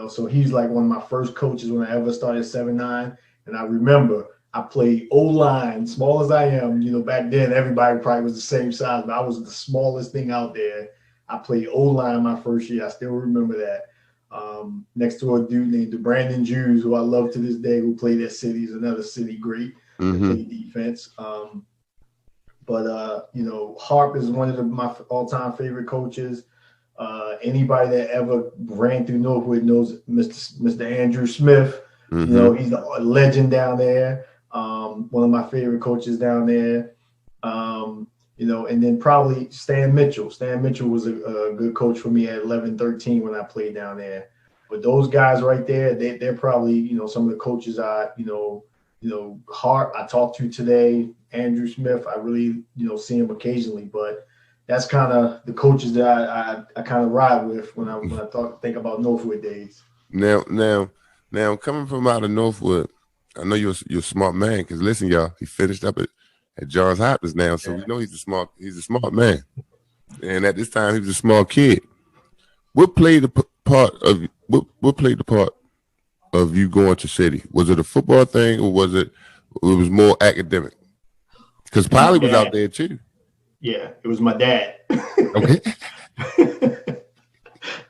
so he's like one of my first coaches when I ever started 7'9". And I remember I played O-line, small as I am. Back then everybody probably was the same size, but I was the smallest thing out there. I played O-line my first year. I still remember that. Next to a dude named Brandon Jews, who I love to this day, who played at City, is another City great that played defense. But Harp is one of my all-time favorite coaches. Anybody that ever ran through Northwood knows Mr. Andrew Smith. He's a legend down there. One of my favorite coaches down there. And then probably Stan Mitchell. Stan Mitchell was a good coach for me at 11-13 when I played down there. But those guys right there, they're probably, some of the coaches Hart I talked to today, Andrew Smith, I really, see him occasionally, but that's kind of the coaches that I kind of ride with when I think about Northwood days. Now, coming from out of Northwood, I know you're a smart man because listen, y'all, he finished up at Johns Hopkins now, so we know he's a smart man, and at this time he was a smart kid. What played the part of you going to City? Was it a football thing, or was it was more academic? Because Polly was out there too. Yeah, it was my dad. Okay.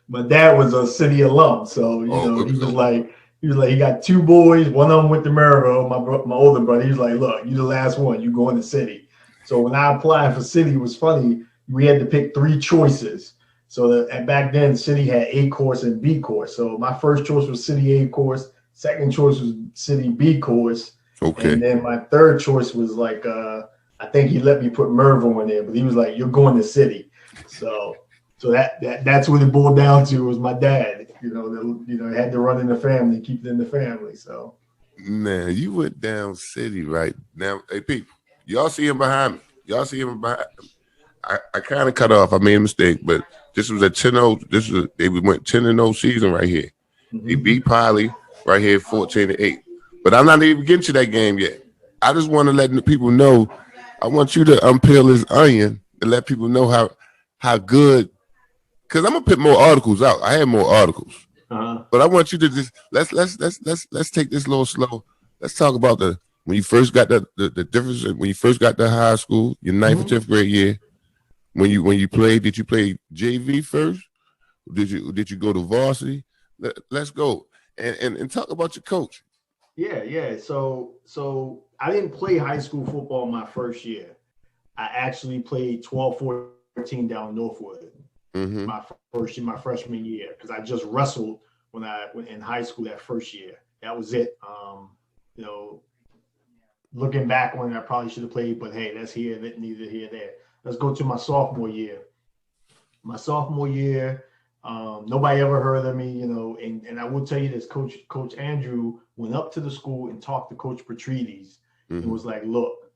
My dad was a City alum, so he was like he got two boys. One of them went to Maryville. My older brother, he was like, look, you the last one. You going to City. So when I applied for City, it was funny. We had to pick three choices. So and back then, City had A course and B course. So my first choice was City A course. Second choice was City B course. Okay. And then my third choice was like, I think he let me put Merville in there, but he was like, you're going to City. So that's what it boiled down to was my dad. Had to run in the family, keep it in the family. So. Man, you went down City right now. Hey, people, y'all see him behind me. I kind of cut off. I made a mistake, but this was a 10-0. They went 10-0 season right here. He beat Polly right here 14-8. But I'm not even getting to that game yet. I just want to let the people know. I want you to unpeel this onion and let people know how good. Because I'm gonna put more articles out. I have more articles, but I want you to just let's take this a little slow. Let's talk about when you first got the difference when you first got to high school, your 9th and 10th grade year. When you played, did you play JV first? Did you go to varsity? Let's go and talk about your coach. Yeah. So I didn't play high school football my first year. I actually played 12-14 down Northwood. My freshman year, because I just wrestled when I went in high school that first year. That was it. Looking back when I probably should have played, but hey, that's neither here nor there. Let's go to my sophomore year. My sophomore year, nobody ever heard of me, and I will tell you this, Coach Andrew went up to the school and talked to Coach Petrides and was like, look,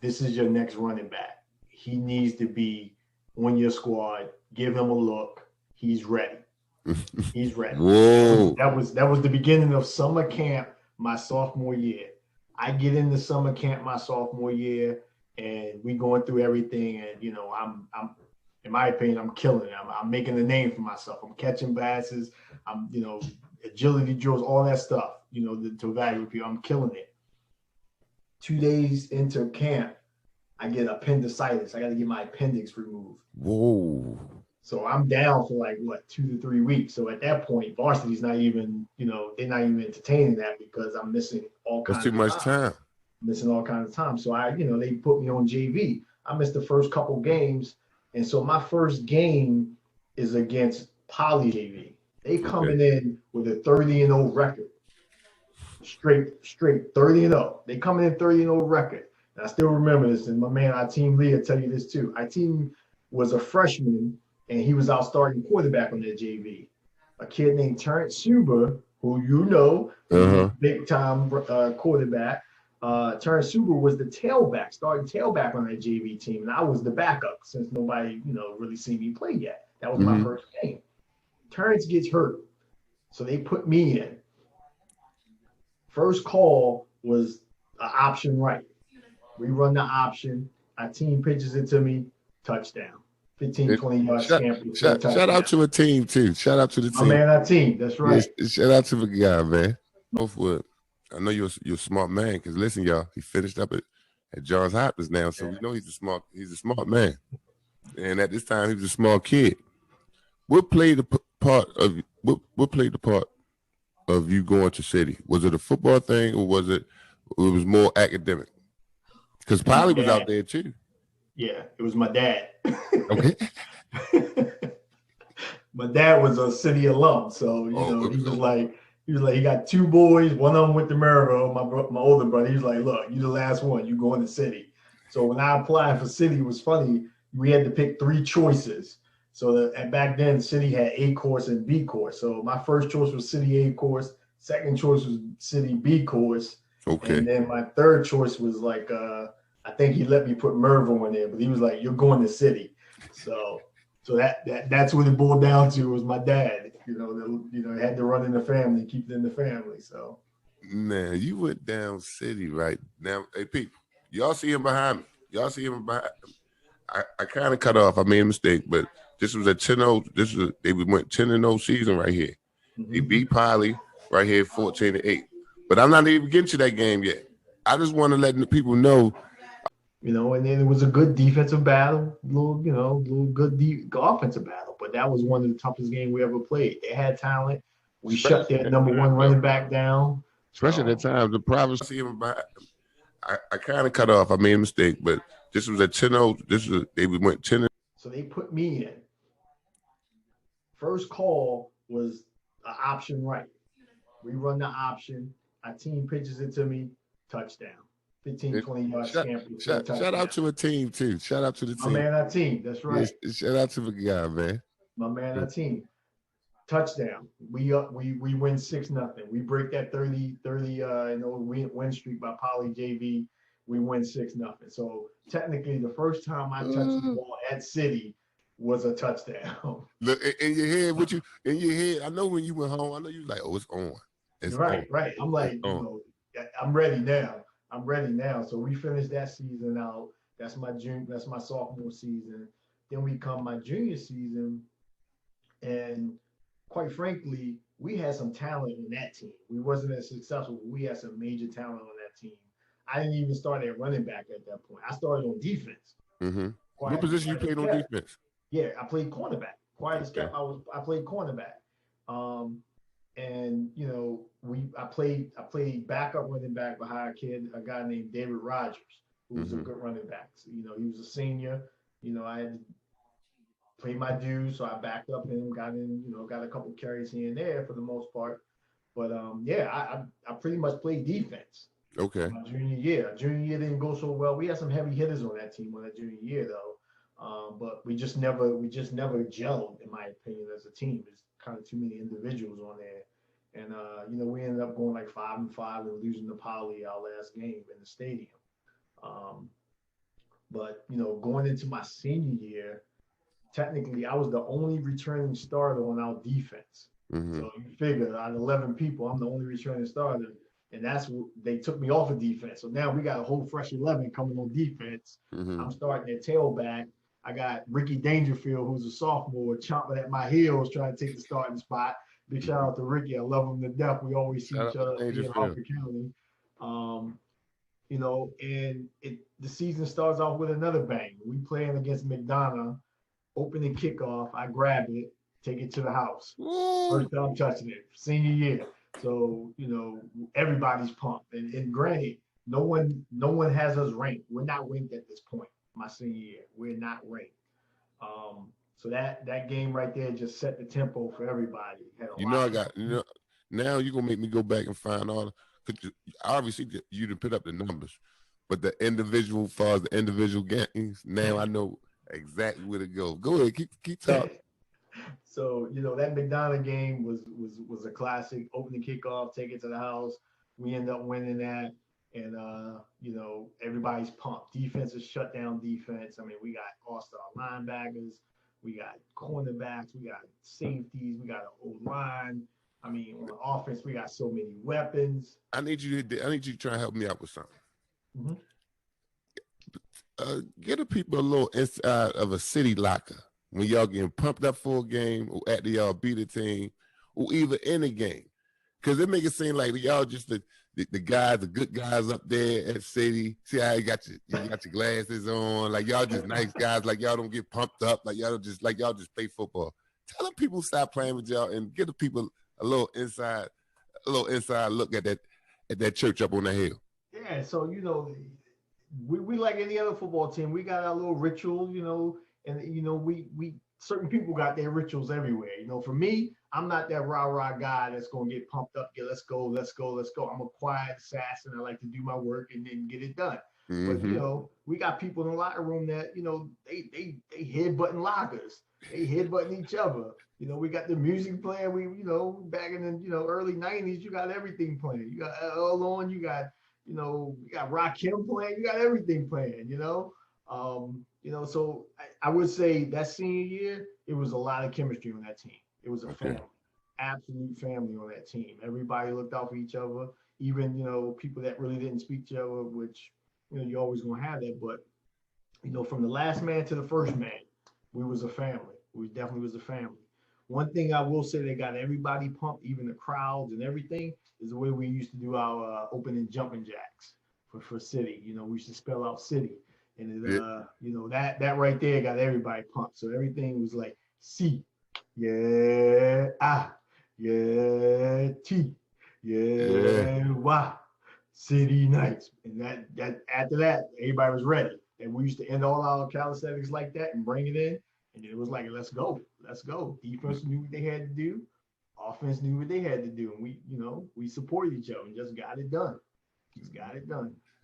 this is your next running back. He needs to be on your squad. Give him a look. He's ready. He's ready. Whoa. That was the beginning of summer camp my sophomore year. I get into summer camp my sophomore year, and we going through everything. And I'm in my opinion, I'm killing it. I'm making a name for myself. I'm catching passes. I'm agility drills, all that stuff. To evaluate people. I'm killing it. 2 days into camp, I get appendicitis. I got to get my appendix removed. Whoa. So I'm down for 2 to 3 weeks. So at that point, varsity's not even, they're not even entertaining that because I'm missing all kinds of time. That's too much time. Missing all kinds of time. So they put me on JV. I missed the first couple games. And so my first game is against Poly JV. They coming in with a 30-0 record. Straight 30-0. They coming in 30-0 record. And I still remember this. And my man, our team lead, will tell you this too. Our team was a freshman, and he was our starting quarterback on that JV. A kid named Terrence Suber, who big time quarterback. Terrence Suber was the starting tailback on that JV team, and I was the backup since nobody, really seen me play yet. That was my first game. Terrence gets hurt, so they put me in. First call was an option right. We run the option. Our team pitches it to me, touchdown. 15, 20 yard Shout, scamper for a shout out touchdown. to a team too. Shout out to the My team. man, our team. That's right. Yes, shout out to the guy, man. Both would. I know you're a smart man because listen, y'all, he finished up at Johns Hopkins now, so we know he's a smart man. And at this time, he was a small kid. What played the part of you going to City? Was it a football thing, or was it was more academic? Because Polly was out there too. Yeah, it was my dad. Okay. My dad was a City alum, so he got two boys. One of them went to Maryville. My older brother. He was like, "Look, you the last one. You going to City." So when I applied for City, it was funny. We had to pick 3 choices. So and back then, City had A course and B course. So my first choice was City A course. Second choice was City B course. Okay. And then my third choice was like, I think he let me put Maryville in there, but he was like, "You're going to City." So that's what it boiled down to, was my dad. It had to run in the family, keep it in the family. So. Man, you went down City right now. Hey, people, y'all see him behind me. I kind of cut off. I made a mistake, but this was a 10-0. They went 10-0 season right here. Mm-hmm. They beat Poly right here 14-8. But I'm not even getting to that game yet. I just want to let the people know. And then it was a good defensive battle, little good offensive battle. But that was one of the toughest games we ever played. They had talent. We shut their number 1 running back down. Especially at times, the privacy. I kind of cut off. I made a mistake, but this was a 10-0. They went 10. So they put me in. First call was an option right. We run the option. Our team pitches it to me. Touchdown. 15, 20 yard scamper. Shout out to a team too. Shout out to the team. My man, our team. That's right. Yes, shout out to the guy, man. My man, our team. Touchdown. We win 6-0. We break that 30 win streak by Poly JV. We win 6-0. So technically, the first time I touched the ball at City was a touchdown. Look in your head. I know when you went home. I know you was like, "Oh, it's on." It's right, on. right. I'm like, I'm ready now. So we finished that season out. That's my sophomore season. Then we come my junior season, and quite frankly, we had some talent on that team. We wasn't as successful, but we had some major talent on that team. I didn't even start at running back at that point. I started on defense. Mm-hmm. What position you played on defense? Yeah, I played cornerback. Quiet as kept. I played cornerback. And I played backup running back behind a guy named David Rogers, who was a good running back. So, he was a senior. I had to play my dues, so I backed up him, got a couple carries here and there for the most part. But I pretty much played defense. Okay. My junior year didn't go so well. We had some heavy hitters on that team on that junior year though, but we just never gelled, in my opinion, as a team. There's kind of too many individuals on there. And we ended up going like 5-5 and losing to Poly our last game in the stadium. But going into my senior year, technically I was the only returning starter on our defense. Mm-hmm. So you figure out of 11 people, I'm the only returning starter, and that's what they took me off of defense. So now we got a whole fresh 11 coming on defense. Mm-hmm. I'm starting at tailback. I got Ricky Dangerfield, who's a sophomore, chomping at my heels trying to take the starting spot. Big shout out to Ricky. I love him to death. We always see each other in Harford County. And the season starts off with another bang. We playing against McDonough, opening kickoff. I grab it, take it to the house. First time touching it, senior year. So, everybody's pumped. And granted, no one has us ranked. We're not ranked at this point, my senior year. We're not ranked. So that game right there just set the tempo for everybody. Now you're gonna make me go back and find all. Obviously, you didn't put up the numbers, but the individual, as far as the individual games, now I know exactly where to go. Go ahead, keep talking. So that McDonough game was a classic. Opening kickoff, take it to the house. We end up winning that, and everybody's pumped. Defense is shut down defense. I mean, we got all-star linebackers, we got cornerbacks, we got safeties, we got an O-line. I mean, on the offense, we got so many weapons. I need you to try and help me out with something. Mm-hmm. Get the people a little inside of a City locker. when y'all getting pumped up for a game or after y'all beat a team or either in a game. Because it make it seem like y'all just the guys, the good guys up there at City. See how you got your glasses on, like y'all just nice guys, like y'all don't get pumped up, like y'all just play football. Tell them people stop playing with y'all and give the people a little inside look at that church up on the hill. Yeah, so we like any other football team. We got our little rituals, and we certain people got their rituals everywhere. For me, I'm not that rah-rah guy that's gonna get pumped up. Yeah, let's go. I'm a quiet assassin. I like to do my work and then get it done. Mm-hmm. But we got people in the locker room that they headbutting lockers. They headbutting each other. We got the music playing. We back in the early '90s, you got everything playing. You got Earl on. You got you got Rakim playing. You got everything playing. So I would say that senior year, it was a lot of chemistry on that team. It was a family, absolute family on that team. Everybody looked out for each other, even, people that really didn't speak to each other, which, you're always going to have that. But, from the last man to the first man, we was a family. We definitely was a family. One thing I will say that got everybody pumped, even the crowds and everything, is the way we used to do our opening jumping jacks for City. We used to spell out City. And that right there got everybody pumped. So everything was like C, yeah, yeah, T, yeah, Y, City Knights. And that after that, everybody was ready. And we used to end all our calisthenics like that and bring it in. And it was like, let's go. Defense knew what they had to do. Offense knew what they had to do. And we supported each other and just got it done.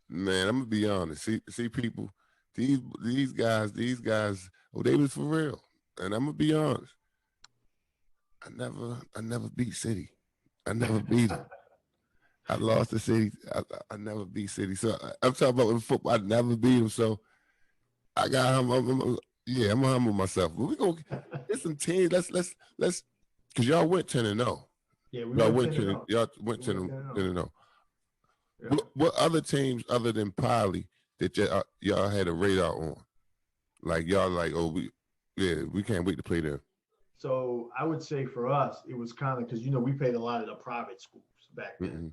Man, I'm gonna be honest. See people. These guys, they was for real. And I'm gonna be honest. I never beat City. I never beat them. I lost to City. I never beat City. So I'm talking about in football. I never beat them. So I got I'm gonna humble myself. But we gonna get some teams. Let's because y'all went 10-0. Yeah, we went 10-0. Y'all went 10-0. What other teams other than Poly that y'all had a radar on? Like y'all we can't wait to play them. So I would say for us, it was kind of because we played a lot of the private schools back then.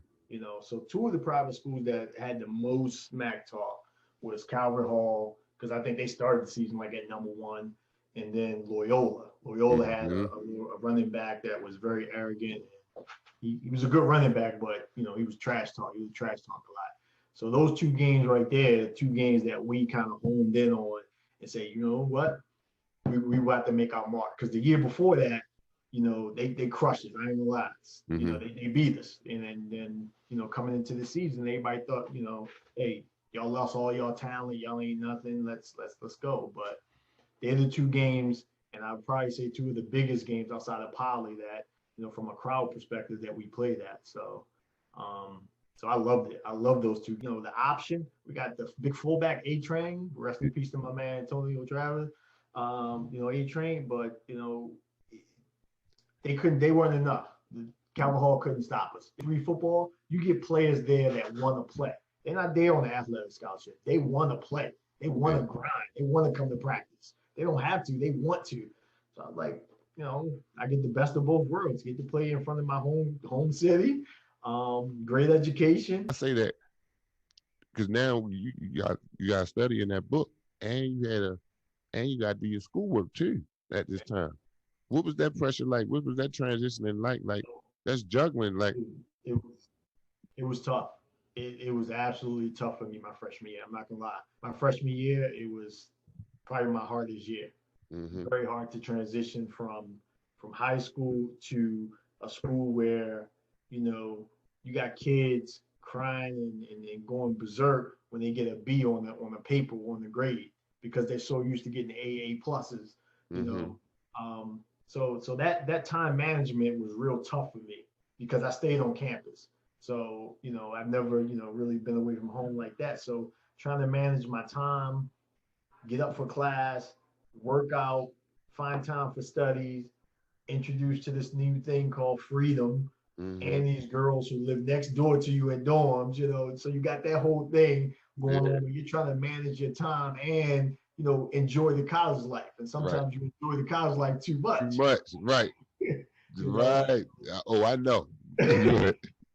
So two of the private schools that had the most smack talk was Calvert Hall, because I think they started the season like at number 1, and then Loyola. Loyola had a running back that was very arrogant. He was a good running back, but he was trash talk. He was trash talk a lot. So those two games right there, the two games that we kind of honed in on and say, you know what, we have to make our mark. Because the year before that, they crushed us. I ain't gonna lie. They beat us. And then coming into the season, everybody thought, hey, y'all lost all y'all talent. Y'all ain't nothing. Let's go. But they're the two games, and I'd probably say two of the biggest games outside of Poly that, from a crowd perspective that we played at. So I loved it. I love those two. The option, we got the big fullback A-Train. Rest in peace to my man Antonio Travis. A-Train, but they weren't enough. The Calvert Hall couldn't stop us. Free football, you get players there that want to play. They're not there on the athletic scholarship. They want to play. They want to grind. They want to come to practice. They don't have to. They want to. So I'm like, I get the best of both worlds. Get to play in front of my home city. Great education. I say that because now you got to study in that book, and you got to do your schoolwork too at this time. What was that pressure like? What was that transitioning like? Like that's juggling. Like it was tough. It was absolutely tough for me my freshman year. I'm not gonna lie. My freshman year, it was probably my hardest year. Very hard to transition from high school to a school where you got kids crying and going berserk when they get a B on the paper or on the grade because they're so used to getting AA pluses. So that time management was real tough for me because I stayed on campus. So I've never really been away from home like that. So trying to manage my time, get up for class, work out, find time for studies, introduced to this new thing called freedom, and these girls who live next door to you in dorms, so you got that whole thing going on where you're trying to manage your time and enjoy the college life, and Right. sometimes you enjoy the college life too Too much. much. Right. you know, Right. Oh, I know. Yeah.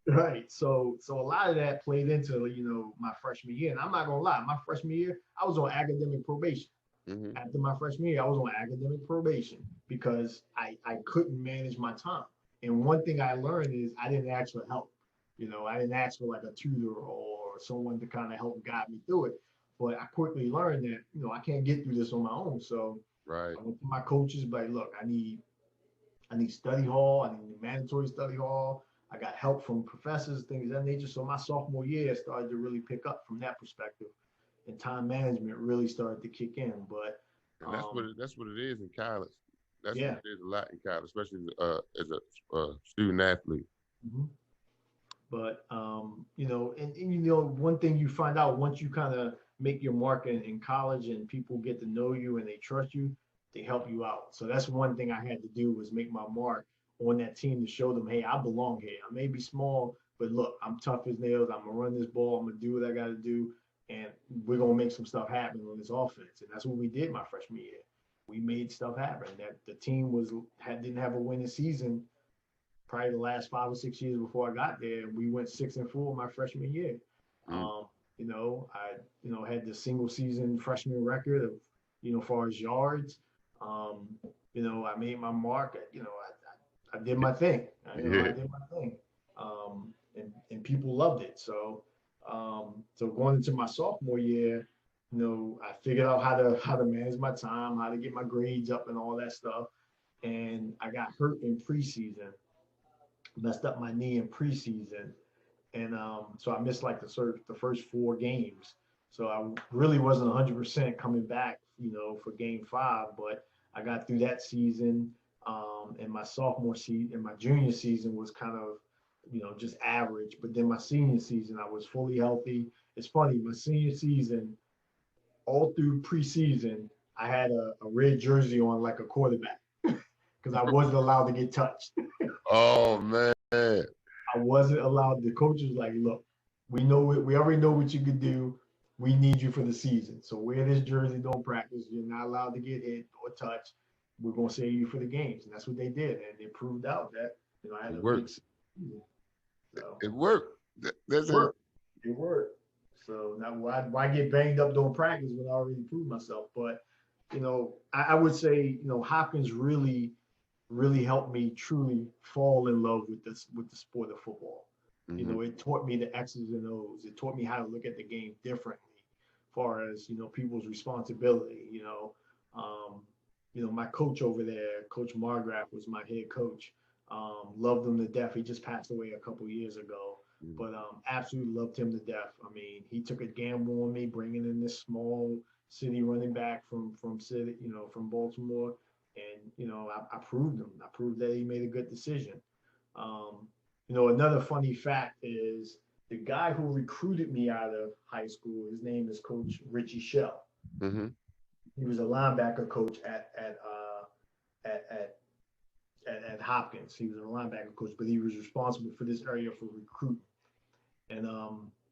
right. So a lot of that played into my freshman year, and I'm not gonna lie, my freshman year I was on academic probation. Hmm. After my freshman year, I was on academic probation because I couldn't manage my time. And one thing I learned is I didn't ask for help. I didn't ask for like a tutor or someone to kind of help guide me through it. But I quickly learned that, I can't get through this on my own. So Right. I went to my coaches, but look, I need study hall, I need mandatory study hall. I got help from professors, things of that nature. So my sophomore year started to really pick up from that perspective, and time management really started to kick in. But And um, that's what it is in college. That's what yeah. it is a lot in college, especially as a student athlete. Mhm. But and one thing you find out once you kind of make your mark in college and people get to know you and they trust you, they help you out. So that's one thing I had to do was make my mark on that team to show them, hey, I belong here. I may be small, but look, I'm tough as nails. I'm gonna run this ball. I'm gonna do what I got to do, and we're gonna make some stuff happen on this offense. And that's what we did my freshman year. We made stuff happen. That the team didn't have a winning season probably the last 5 or 6 years before I got there. We went 6-4 my freshman year. Mm. I had the single season freshman record of far as yards. I made my mark. I did my thing. I Yeah. did my thing. And people loved it. So going into my sophomore year, I figured out how to manage my time, how to get my grades up, and all that stuff. And I got hurt in preseason, messed up my knee in preseason, and so I missed like the first 4 games. So I really wasn't 100% coming back, for Game 5. But I got through that season, and my sophomore season and my junior season was kind of, just average. But then my senior season, I was fully healthy. It's funny, my senior season, all through preseason, I had a red jersey on like a quarterback because I wasn't allowed to get touched. Oh man. I wasn't allowed. The coach was like, "Look, we know it. We already know what you could do. We need you for the season. So wear this jersey. Don't practice. You're not allowed to get hit or touch. We're gonna save you for the games." And that's what they did, and it proved out that I had It a good worked. season. So It worked. it That's it. worked. It worked. So now why get banged up doing practice when I already proved myself? But I would say Hopkins really helped me truly fall in love with the sport of football. Hmm. It taught me the X's and O's. It taught me how to look at the game differently, as far as people's responsibility. My coach over there, Coach Margraf, was my head coach. Loved him to death. He just passed away a couple years ago, but absolutely loved him to death. I mean, he took a gamble on me, bringing in this small city running back from city, from Baltimore, and I proved him. I proved that he made a good decision. Another funny fact is the guy who recruited me out of high school. His name is Coach Richie Shell. Hmm. He was a linebacker coach at at at Hopkins. He was a linebacker coach, but he was responsible for this area for recruiting. And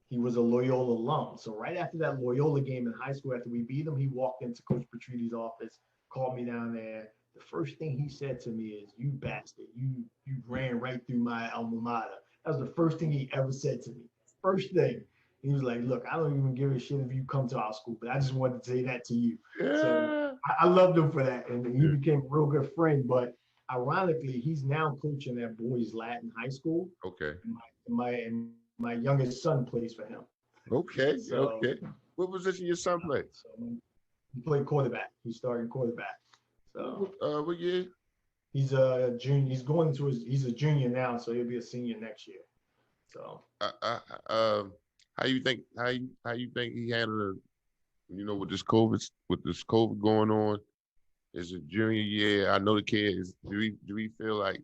he was a Loyola alum. So right after that Loyola game in high school, after we beat him, he walked into Coach Petriti's office, called me down there. The first thing he said to me is, "You bastard, you ran right through my alma mater." That was the first thing he ever said to me. First thing. He was like, "Look, I don't even give a shit if you come to our school, but I just wanted to say that to you." So Yeah. I loved him for that, and he Yeah. became a real good friend. But ironically, he's now coaching at Boys Latin High School. Okay. My youngest son plays for him. Okay. So, Okay. What position your son play? so he played quarterback. He's starting quarterback. So What year? he's a junior. He's a junior now, so he'll be a senior next year. So How you think? How you think he handled it? With this COVID going on? Is it junior year? I know the kid is. Do we feel like,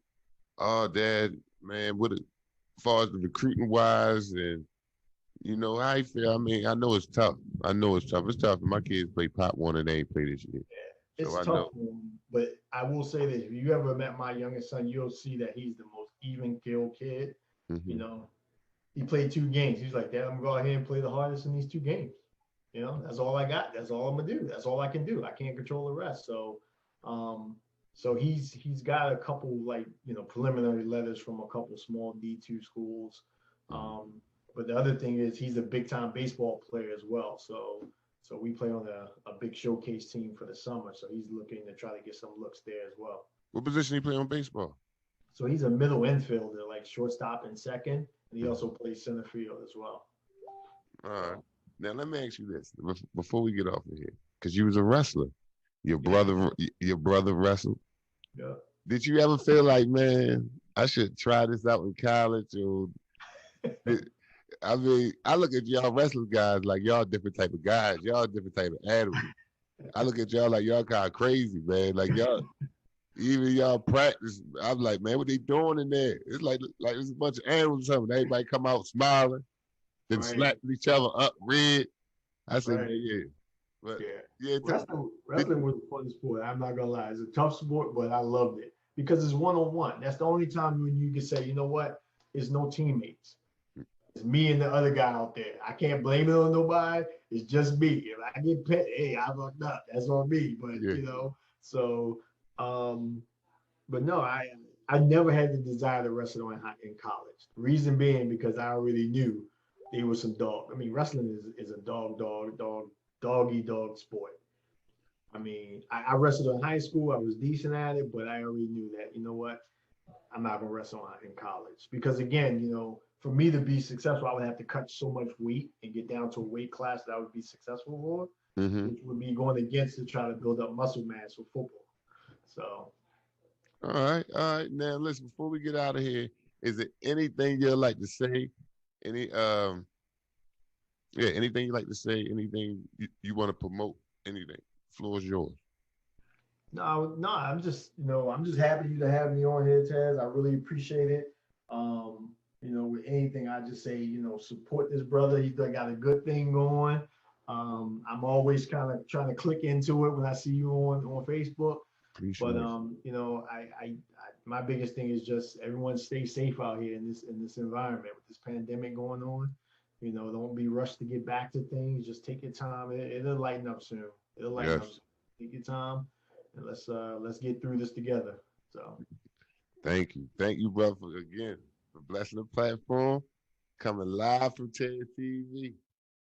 oh, Dad, man, as far as the recruiting wise, and how you feel? I mean, I know it's tough. I know it's tough. It's tough. My kids play Pop One and they ain't play this year, yeah, so it's I tough know. for him. But I will say that if you ever met my youngest son, you'll see that he's the most even killed kid. You Hmm. know, he played 2 games. He's like, "Dad, I'm gonna go ahead and play the hardest in these 2 games." You know, that's all I got. That's all I'm gonna do. That's all I can do. I can't control the rest. Um, so he's got a couple like preliminary letters from a couple small D2 schools. Mhm. Um, but the other thing is he's a big time baseball player as well. So we play on a big showcase team for the summer. So he's looking to try to get some looks there as well. What position you play on baseball? So he's a middle infielder, like shortstop and second, and he Mhm. also plays center field as well. All right. So Now let me ask you this before we get off of here, because you was a wrestler. Your yeah, brother, your brother wrestled. yeah. Did you ever feel like, man, I should try this out in college? Or I mean, I look at y'all wrestling guys like y'all different type of guys. Y'all different type of animals. I look at y'all like y'all kind of crazy, man. Like y'all, even y'all practice. I'm like, man, what they doing in there? It's like there's a bunch of animals or something. Everybody come out smiling, then Right, slapping each other up red. I said, man, right. yeah. But Yeah. yeah, did, Wrestling was a fun sport. I'm not gonna lie. It's a tough sport, but I loved it because it's one on one. That's the only time when you can say, you know what, it's no teammates. It's me and the other guy out there. I can't blame it on nobody. It's just me. If I get pet, hey, I fucked up. That's on me. But yeah. so um, but no, I never had the desire to wrestle in college. Reason being because I already knew they were some dog. I mean, wrestling is a doggy dog sport. I mean, I wrestled in high school. I was decent at it, but I already knew that, you know what, I'm not gonna wrestle in college because again, for me to be successful, I would have to cut so much weight and get down to a weight class that I would be successful for, Mm-hmm. which would be going against to try to build up muscle mass for football. So All right, all right. Now listen, before we get out of here, is there anything you'd like to say? Any yeah, anything you like to say, anything you want to promote, anything. Floor is yours. no, I'm just happy to have me on here, Taz. I really appreciate it. With anything, I just say, support this brother. He's got a good thing going. I'm always kind of trying to click into it when I see you on Facebook. But Appreciate my biggest thing is just everyone stay safe out here in this environment with this pandemic going on. Don't be rushed to get back to things. Just take your time. It'll lighten up soon. It'll it. lighten up Yes. soon. Take your time and let's get through this together. So Thank you. Thank you, brother, again, for blessing the platform. Coming live from TED TV.